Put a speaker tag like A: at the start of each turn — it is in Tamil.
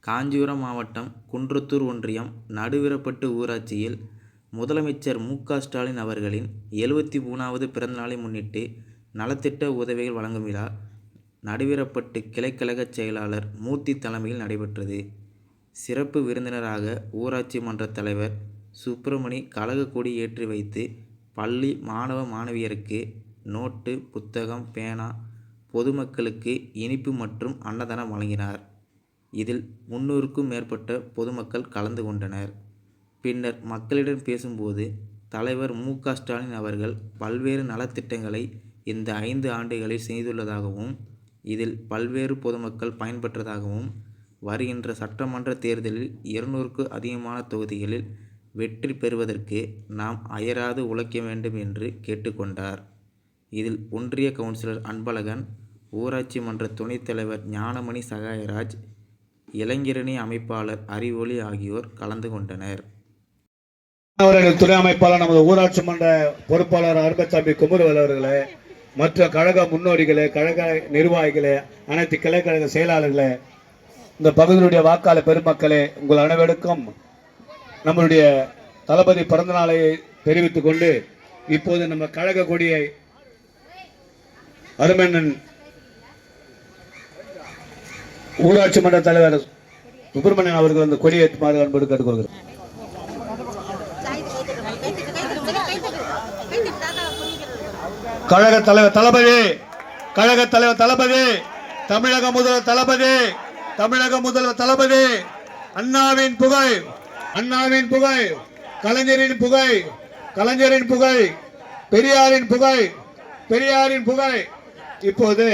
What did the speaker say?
A: காஞ்சிபுரம் மாவட்டம் குன்றத்தூர் ஒன்றியம் நடுவிரப்பட்டு ஊராட்சியில் முதலமைச்சர் மு.க.ஸ்டாலின் அவர்களின் 73வது பிறந்தநாளை முன்னிட்டு நலத்திட்ட உதவிகள் வழங்கும் விழா நடுவிரப்பட்டு கிளைக்கழக செயலாளர் மூர்த்தி தலைமையில் நடைபெற்றது. சிறப்பு விருந்தினராக ஊராட்சி மன்ற தலைவர் சுப்பிரமணி கழக கொடி ஏற்றி வைத்து பள்ளி மாணவ மாணவியருக்கு நோட்டு, புத்தகம், பேனா, பொதுமக்களுக்கு இனிப்பு மற்றும் அன்னதானம் வழங்கினார். இதில் 300க்கும் மேற்பட்ட பொதுமக்கள் கலந்து கொண்டனர். பின்னர் மக்களிடம் பேசும்போது தலைவர் மு.க.ஸ்டாலின் அவர்கள் பல்வேறு நலத்திட்டங்களை இந்த 5 ஆண்டுகளில் செய்துள்ளதாகவும், இதில் பல்வேறு பொதுமக்கள் பயன்பெற்றதாகவும், வருகின்ற சட்டமன்ற தேர்தலில் 200க்கும் அதிகமான தொகுதிகளில் வெற்றி பெறுவதற்கு நாம் அயராது உழைக்க வேண்டும் என்று கேட்டுக்கொண்டார். இதில் ஒன்றிய கவுன்சிலர் அன்பழகன், ஊராட்சி மன்ற துணைத் தலைவர் ஞானமணி சகாயராஜ், இளைஞரணி அமைப்பாளர் அறிவொளி ஆகியோர் கலந்து கொண்டனர்.
B: அவர்கள் துணை அமைப்பாளர் நமது ஊராட்சி மன்ற பொறுப்பாளர் அரும்பசாமி குமரவேல் அவர்களே, மற்ற கழக முன்னோடிகளே, கழக நிர்வாகிகளே, அனைத்து கிளைக்கழக செயலாளர்களே, இந்த பகுதியினுடைய வாக்காளர் பெருமக்களே, உங்கள் அனைவருக்கும் நம்மளுடைய தளபதி பிறந்த நாளை தெரிவித்துக் கொண்டு இப்போது நம்ம கழக கொடியை அருமண்ணன் ஊராட்சி மன்ற தலைவர் சுப்பிரமணியன் அவர்கள் அந்த கொடியேற்றுமாறு அன்போடு கேட்டுக்கொள்கிறார். கழக தலைவர் தளபதி, கழக தலைவர் தளபதி, தமிழக முதல்வர் தளபதி, தமிழக முதல்வர் தளபதி, அண்ணாவின் புகழ், அண்ணாவின் புகழ், கலைஞரின் புகழ், கலைஞரின் புகழ், பெரியாரின் புகழ், பெரியாரின் புகழ். இப்போது